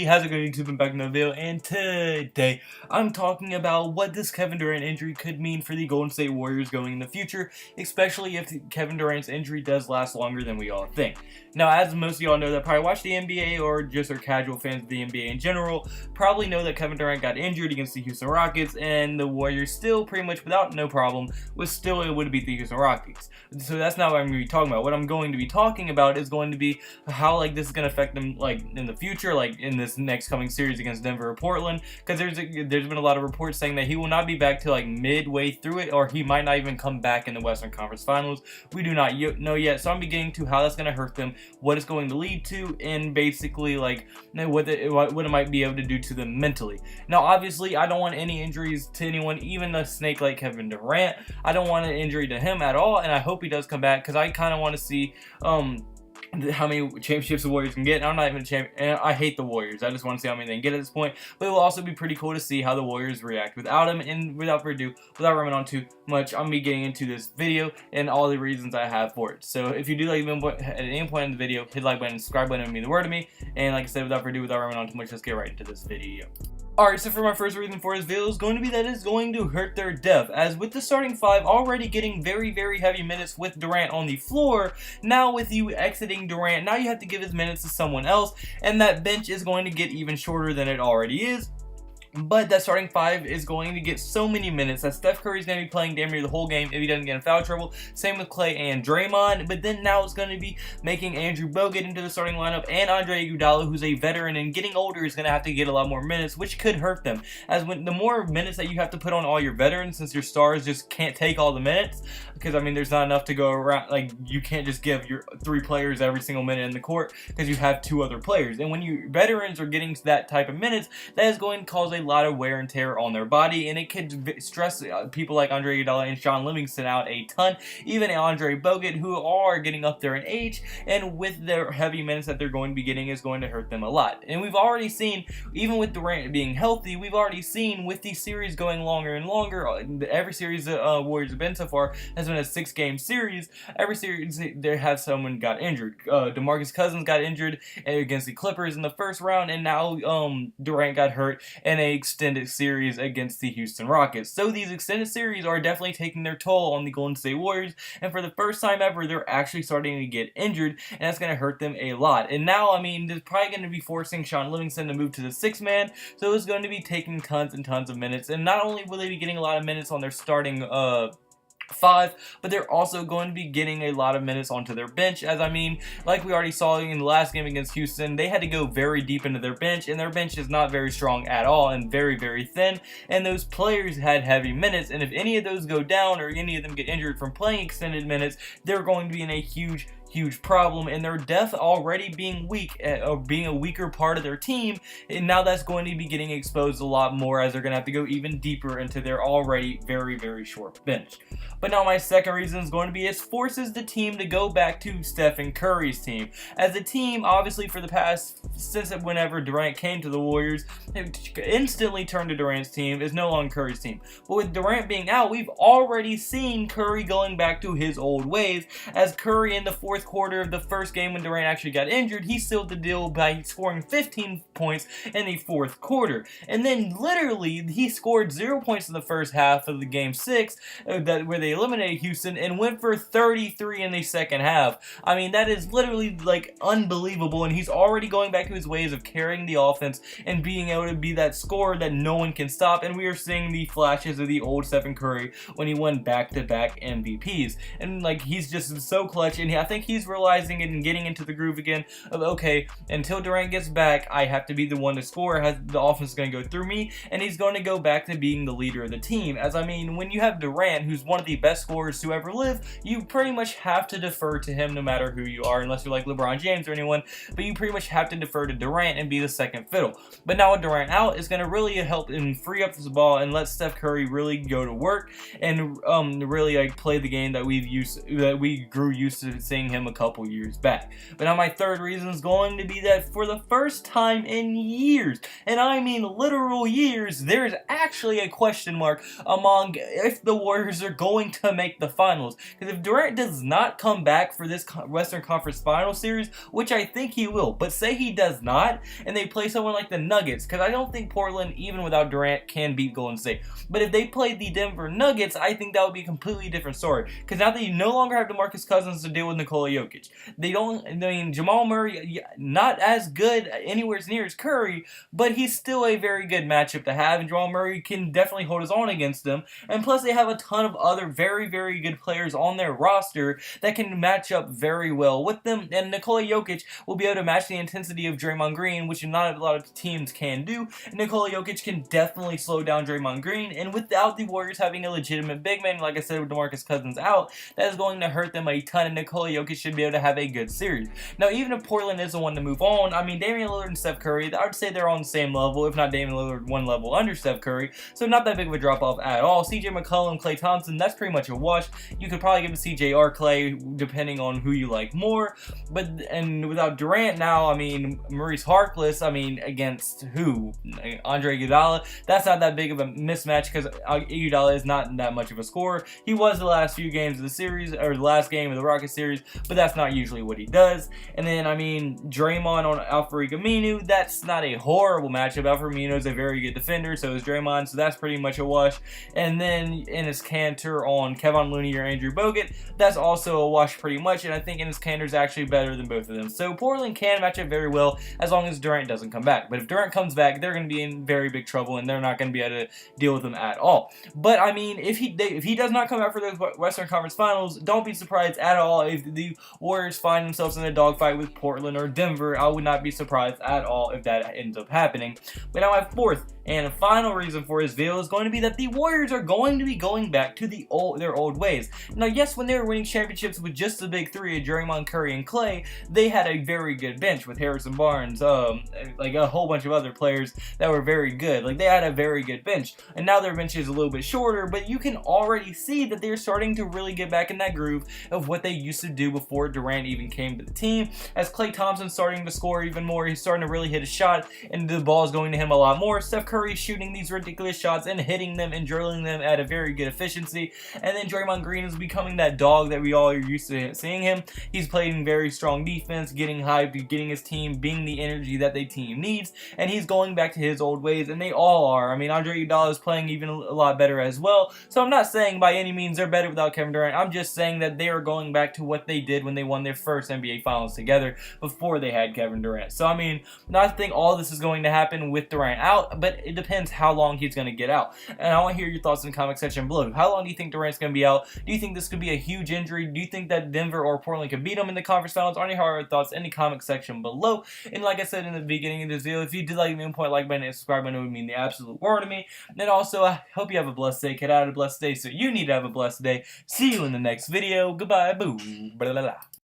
how's it going, YouTube? I'm back in the video, and today I'm talking about what this Kevin Durant injury could mean for the Golden State Warriors going in the future, especially if Kevin Durant's injury does last longer than we all think. Now, as most of y'all know that probably watch the NBA or just are casual fans of the NBA in general, probably know that Kevin Durant got injured against the Houston Rockets, and the Warriors still pretty much without no problem was still able to beat the Houston Rockets. So that's not what I'm going to be talking about. What I'm going to be talking about is going to be how this is going to affect them in the future, in this next coming series against Denver or Portland, because there's been a lot of reports saying that he will not be back till midway through it, or he might not even come back in the Western Conference Finals. We do not know yet, so I'm beginning to how that's going to hurt them, what it's going to lead to, and basically what it might be able to do to them mentally. Now, obviously, I don't want any injuries to anyone, even a snake like Kevin Durant. I don't want an injury to him at all, and I hope he does come back, because I kind of want to see how many championships the Warriors can get. And I'm not even a champion, and I hate the Warriors. I just want to see how many they can get at this point. But it will also be pretty cool to see how the Warriors react without him. And without further ado, without running on too much, I'm gonna be getting into this video and all the reasons I have for it. So if you do like at any point in the video, hit the like button, subscribe button, would mean the word to me. And like I said, without further ado, without running on too much, let's get right into this video. Alright, so for my first reason for this video is going to be that it's going to hurt their depth, as with the starting five already getting very, very heavy minutes with Durant on the floor, now with you exiting Durant, now you have to give his minutes to someone else, and that bench is going to get even shorter than it already is. But that starting five is going to get so many minutes that Steph Curry is going to be playing damn near the whole game if he doesn't get in foul trouble. Same with Klay and Draymond. But then now it's going to be making Andrew Bogut into the starting lineup, and Andre Iguodala, who's a veteran and getting older, is going to have to get a lot more minutes, which could hurt them. As when the more minutes that you have to put on all your veterans, since your stars just can't take all the minutes, because I mean there's not enough to go around. You can't just give your three players every single minute in the court, because you have two other players. And when your veterans are getting that type of minutes, that is going to cause a lot of wear and tear on their body, and it could stress people like Andre Iguodala and Shaun Livingston out a ton, even Andre Bogut, who are getting up there in age, and with their heavy minutes that they're going to be getting is going to hurt them a lot. And we've already seen, even with Durant being healthy, we've already seen with these series going longer and longer, every series the Warriors have been so far has been a 6-game series. Every series they have someone got injured. DeMarcus Cousins got injured against the Clippers in the first round, and now Durant got hurt in a extended series against the Houston Rockets. So these extended series are definitely taking their toll on the Golden State Warriors, and for the first time ever, they're actually starting to get injured, and that's going to hurt them a lot. And now, I mean, they're probably going to be forcing Shaun Livingston to move to the 6-man, so it's going to be taking tons and tons of minutes, and not only will they be getting a lot of minutes on their starting five, but they're also going to be getting a lot of minutes onto their bench, as I mean, like we already saw in the last game against Houston, they had to go very deep into their bench, and their bench is not very strong at all and very, very thin, and those players had heavy minutes, and if any of those go down or any of them get injured from playing extended minutes, they're going to be in a huge problem, and their depth already being weak, being a weaker part of their team, and now that's going to be getting exposed a lot more, as they're going to have to go even deeper into their already very, very short bench. But now my second reason is going to be it forces the team to go back to Stephen Curry's team. As a team, obviously for the past, since whenever Durant came to the Warriors, it instantly turned to Durant's team, is no longer Curry's team. But with Durant being out, we've already seen Curry going back to his old ways, as Curry in the fourth quarter of the first game when Durant actually got injured, he sealed the deal by scoring 15 points in the fourth quarter. And then literally he scored 0 points in the first half of the game 6 where they eliminated Houston, and went for 33 in the second half. I mean, that is literally unbelievable, and he's already going back to his ways of carrying the offense and being able to be that scorer that no one can stop. And we are seeing the flashes of the old Stephen Curry when he won back-to-back MVPs, and he's just so clutch, and I think he's realizing it and getting into the groove again of, okay, until Durant gets back, I have to be the one to score, the offense is going to go through me, and he's going to go back to being the leader of the team. As I mean, when you have Durant, who's one of the best scorers to ever live, you pretty much have to defer to him no matter who you are, unless you're like LeBron James or anyone, but you pretty much have to defer to Durant and be the second fiddle. But now with Durant out, it's going to really help and free up this ball and let Steph Curry really go to work and really play the game that we grew used to seeing him him a couple years back. But now my third reason is going to be that for the first time in years, and I mean literal years, there's actually a question mark among if the Warriors are going to make the finals. Because if Durant does not come back for this Western Conference Final Series, which I think he will, but say he does not, and they play someone like the Nuggets, because I don't think Portland, even without Durant, can beat Golden State. But if they play the Denver Nuggets, I think that would be a completely different story. Because now that you no longer have DeMarcus Cousins to deal with Nikola Jokic, Jamal Murray, not as good anywhere near as Curry, but he's still a very good matchup to have, and Jamal Murray can definitely hold his own against them. And plus, they have a ton of other very, very good players on their roster that can match up very well with them. And Nikola Jokic will be able to match the intensity of Draymond Green, which not a lot of teams can do. And Nikola Jokic can definitely slow down Draymond Green. And without the Warriors having a legitimate big man, like I said, with DeMarcus Cousins out, that is going to hurt them a ton. And Nikola Jokic should be able to have a good series. Now, even if Portland is the one to move on, I mean, Damian Lillard and Steph Curry, I would say they're on the same level, if not Damian Lillard one level under Steph Curry, so not that big of a drop-off at all. CJ McCollum, Klay Thompson, that's pretty much a wash. You could probably give it CJ or Klay, depending on who you like more, and without Durant now, I mean, Maurice Harkless, I mean, against who? Andre Iguodala, that's not that big of a mismatch, because Iguodala is not that much of a scorer. He was the last few games of the series, or the last game of the Rocket series, but that's not usually what he does. And then, I mean, Draymond on Al-Farouq Aminu, that's not a horrible matchup. Al-Farouq Aminu is a very good defender, so is Draymond, so that's pretty much a wash. And then Enes Kanter on Kevon Looney or Andrew Bogut, that's also a wash pretty much, and I think Enes Kanter is actually better than both of them. So Portland can match up very well as long as Durant doesn't come back. But if Durant comes back, they're going to be in very big trouble, and they're not going to be able to deal with them at all. But I mean, if he does not come out for the Western Conference Finals, don't be surprised at all if the Warriors find themselves in a dogfight with Portland or Denver. I would not be surprised at all if that ends up happening. But now my fourth and final reason for his video is going to be that the Warriors are going to be going back to their old ways. Now, yes, when they were winning championships with just the big three of Draymond, Curry, and Klay, they had a very good bench with Harrison Barnes, like a whole bunch of other players that were very good. Like, they had a very good bench. And now their bench is a little bit shorter, but you can already see that they're starting to really get back in that groove of what they used to do before Durant even came to the team. As Klay Thompson's starting to score even more, he's starting to really hit a shot, and the ball's going to him a lot more. Steph Curry shooting these ridiculous shots and hitting them and drilling them at a very good efficiency. And then Draymond Green is becoming that dog that we all are used to seeing him. He's playing very strong defense, getting hyped, getting his team, being the energy that the team needs, and he's going back to his old ways, and they all are. I mean, Andre Iguodala is playing even a lot better as well, so I'm not saying by any means they're better without Kevin Durant. I'm just saying that they are going back to what they did when they won their first NBA Finals together before they had Kevin Durant. So, I mean, I think all this is going to happen with Durant out, but it depends how long he's going to get out. And I want to hear your thoughts in the comment section below. How long do you think Durant's going to be out? Do you think this could be a huge injury? Do you think that Denver or Portland could beat them in the conference finals? Any hard thoughts in the comment section below. And like I said in the beginning of this video, if you did like me, point like button and subscribe button, it would mean the absolute world to me. And also, I hope you have a blessed day. Get out of a blessed day, so you need to have a blessed day. See you in the next video. Goodbye. Boo. Blah, blah, blah.